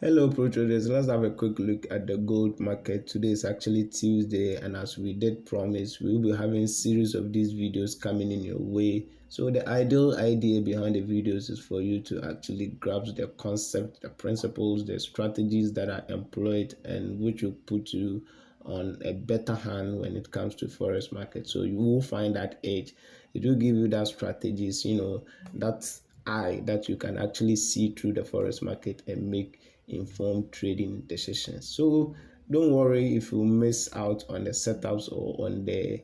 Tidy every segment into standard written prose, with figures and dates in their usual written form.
Hello, Pro Traders. Let's have a quick look at the gold market. Today is actually Tuesday, and as we did promise, we will be having series of these videos coming in your way. So the ideal idea behind the videos is for you to actually grasp the concept, the principles, the strategies that are employed, and which will put you on a better hand when it comes to forex market. So you will find that edge. It will give you that strategies, that eye that you can actually see through the forex market and make informed trading decisions. So don't worry if you miss out on the setups or on the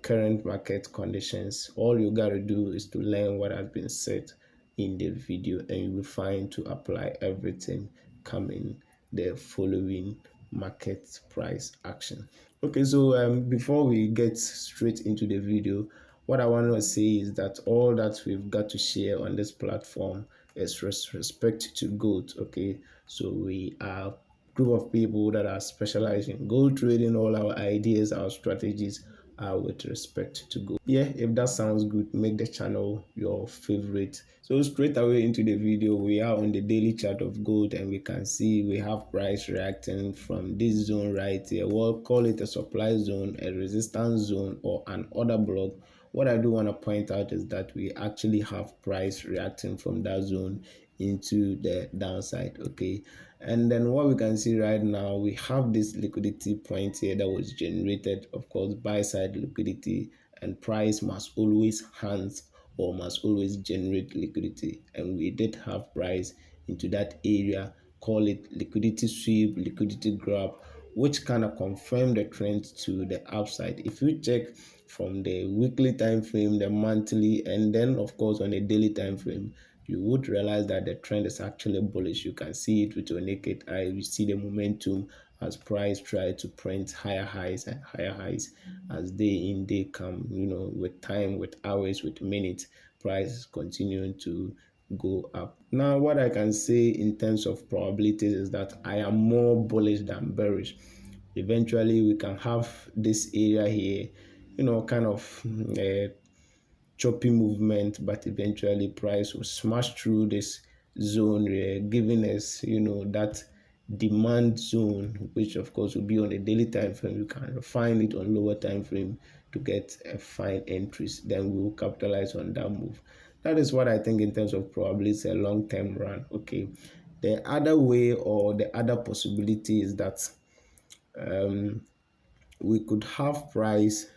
current market conditions. All you got to do is to learn what has been said in the video, and you will find to apply everything coming the following market price action. Okay, so before we get straight into the video, what I want to say is that all that we've got to share on this platform is respect to gold. Okay, so we are a group of people that are specialized in gold trading. All our ideas, our strategies are with respect to gold. Yeah, if that sounds good, make the channel your favorite. So straight away into the video, we are on the daily chart of gold, and we can see we have price reacting from this zone right here. We'll call it a supply zone, a resistance zone, or an order block. What I do want to point out is that we actually have price reacting from that zone into the downside. Okay, and then what we can see right now, we have this liquidity point here that was generated, of course, buy side liquidity, and price must always hunt or must always generate liquidity, and we did have price into that area. Call it liquidity sweep, liquidity grab, which kind of confirm the trend to the upside. If you check from the weekly time frame, the monthly, and then of course on a daily time frame, you would realize that the trend is actually bullish. You can see it with your naked eye. You see the momentum as price try to print higher highs and higher highs as day in day come, with time, with hours, with minutes, price is continuing to go up. Now what I can say in terms of probabilities is that I am more bullish than bearish. Eventually we can have this area here, kind of choppy movement, but eventually price will smash through this zone, giving us that demand zone, which of course will be on a daily time frame. You can find it on lower time frame to get a fine entries, then we will capitalize on that move. That is what I think in terms of probably it's a long-term run. Okay, the other way or the other possibility is that um we could have price,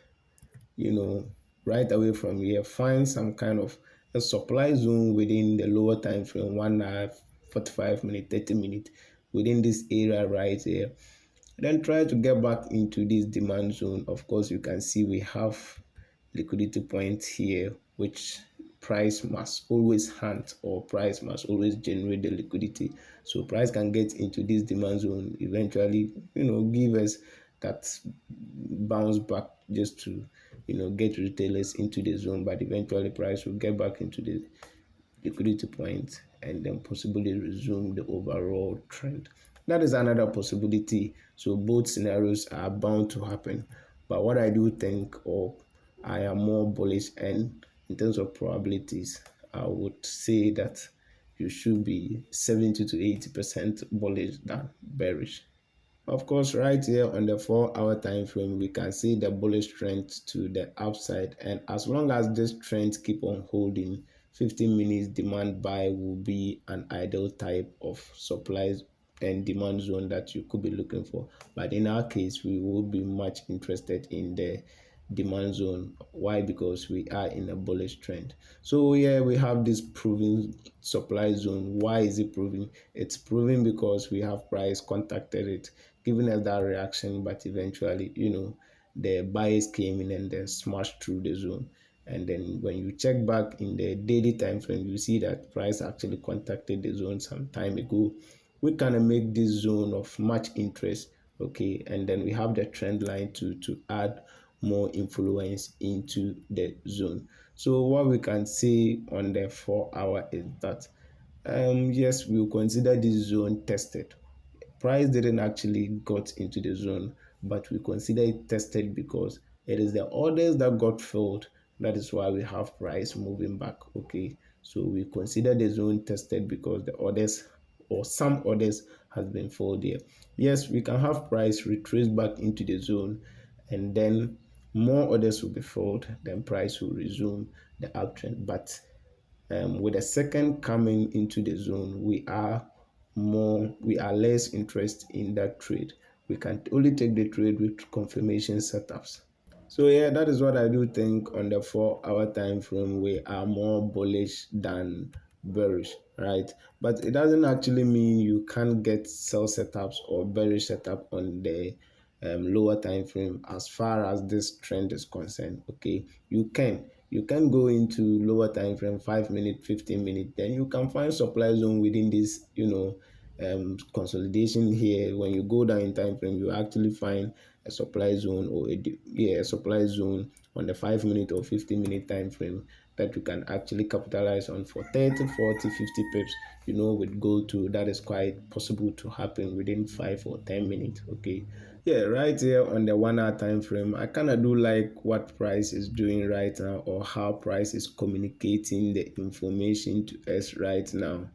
you know, right away from here, find some kind of a supply zone within the lower time frame, 1 hour, 45 minutes, 30 minutes, within this area right here. Then try to get back into this demand zone. Of course, you can see we have liquidity point here, which price must always hunt or price must always generate the liquidity. So price can get into this demand zone, eventually, give us that bounce back just to, get retailers into the zone, but eventually price will get back into the liquidity point and then possibly resume the overall trend. That is another possibility. So both scenarios are bound to happen. But what I do think, or I am more bullish, and in terms of probabilities, I would say that you should be 70 to 80% bullish than bearish. Of course, right here on the 4 hour time frame, we can see the bullish trend to the upside, and as long as this trend keep on holding, 15 minutes demand buy will be an ideal type of supply and demand zone that you could be looking for. But in our case, we will be much interested in the demand zone. Why? Because we are in a bullish trend. So yeah, we have this proven supply zone. Why is it proving? It's proving because we have price contacted it, giving us that reaction, but eventually, the buyers came in and then smashed through the zone. And then when you check back in the daily time frame, you see that price actually contacted the zone some time ago. We kind of make this zone of much interest. Okay, and then we have the trend line to add more influence into the zone. So what we can see on the 4 hour is that yes, we'll consider this zone tested. Price didn't actually got into the zone, but we consider it tested because it is the orders that got filled. That is why we have price moving back. Okay, so we consider the zone tested because the orders or some orders has been filled here. Yes, we can have price retrace back into the zone, and then more orders will be filled, then price will resume the uptrend. But with the second coming into the zone, we are less interested in that trade. We can only take the trade with confirmation setups. So yeah, that is what I do think. On the 4 hour time frame, we are more bullish than bearish, right? But it doesn't actually mean you can't get sell setups or bearish setup on the lower time frame as far as this trend is concerned. Okay, you can go into lower time frame, 5 minute, 15 minute, then you can find supply zone within this, consolidation here. When you go down in time frame, you actually find a supply zone or a supply zone on the 5 minute or 15 minute time frame that you can actually capitalize on for 30, 40, 50 pips. With gold too, that is quite possible to happen within 5 or 10 minutes. Okay, yeah, right here on the 1 hour time frame, I kind of do like what price is doing right now, or how price is communicating the information to us right now,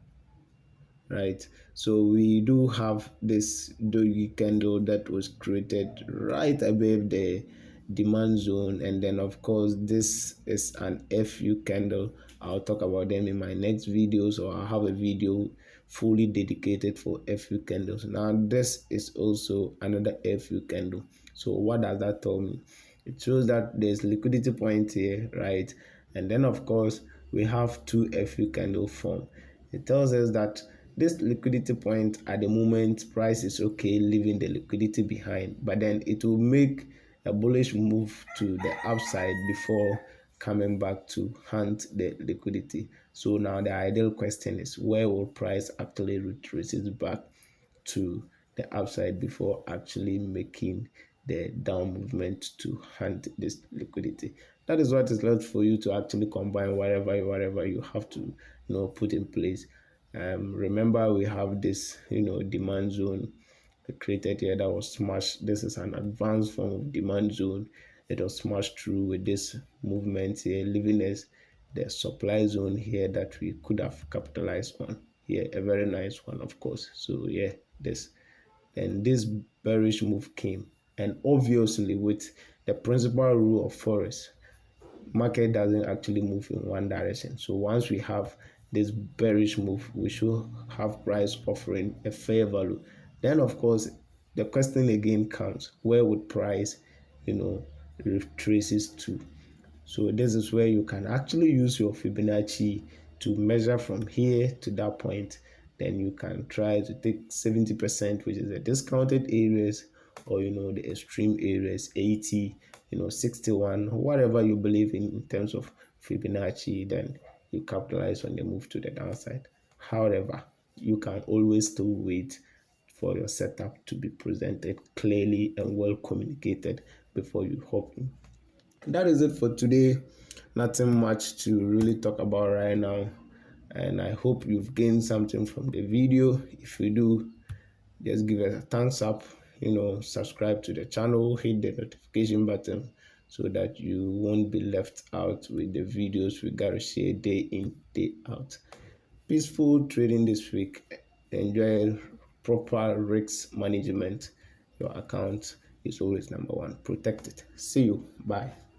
right? So we do have this doji candle that was created right above the demand zone, and then of course this is an FU candle. I'll talk about them in my next videos, or I'll have a video fully dedicated for FU candles. Now this is also another FU candle. So what does that tell me? It shows that there's liquidity point here, right? And then of course we have two FU candle form. It tells us that this liquidity point at the moment, price is okay leaving the liquidity behind, but then it will make a bullish move to the upside before coming back to hunt the liquidity. So now the ideal question is, where will price actually retrace it back to the upside before actually making the down movement to hunt this liquidity? That is what is left for you to actually combine whatever you have to put in place. Remember, we have this demand zone created here that was smashed. This is an advanced form of demand zone. It was smashed through with this movement here, leaving us the supply zone here that we could have capitalized on here. A very nice one, of course. So yeah, this bearish move came, and obviously with the principal rule of Forex, market doesn't actually move in one direction. So once we have this bearish move, we should have price offering a fair value. Then of course the question again comes, where would price retraces to? So this is where you can actually use your Fibonacci to measure from here to that point. Then you can try to take 70%, which is the discounted areas, or the extreme areas, 80, 61, whatever you believe in terms of Fibonacci. Then you capitalize on the move to the downside. However, you can always still wait for your setup to be presented clearly and well communicated before you hop in. That is it for today. Nothing much to really talk about right now, and I hope you've gained something from the video. If you do, just give us a thumbs up, subscribe to the channel, hit the notification button so that you won't be left out with the videos we gotta share day in, day out. Peaceful trading this week. Enjoy proper risk management. Your account is always number one. Protect it. See you. Bye.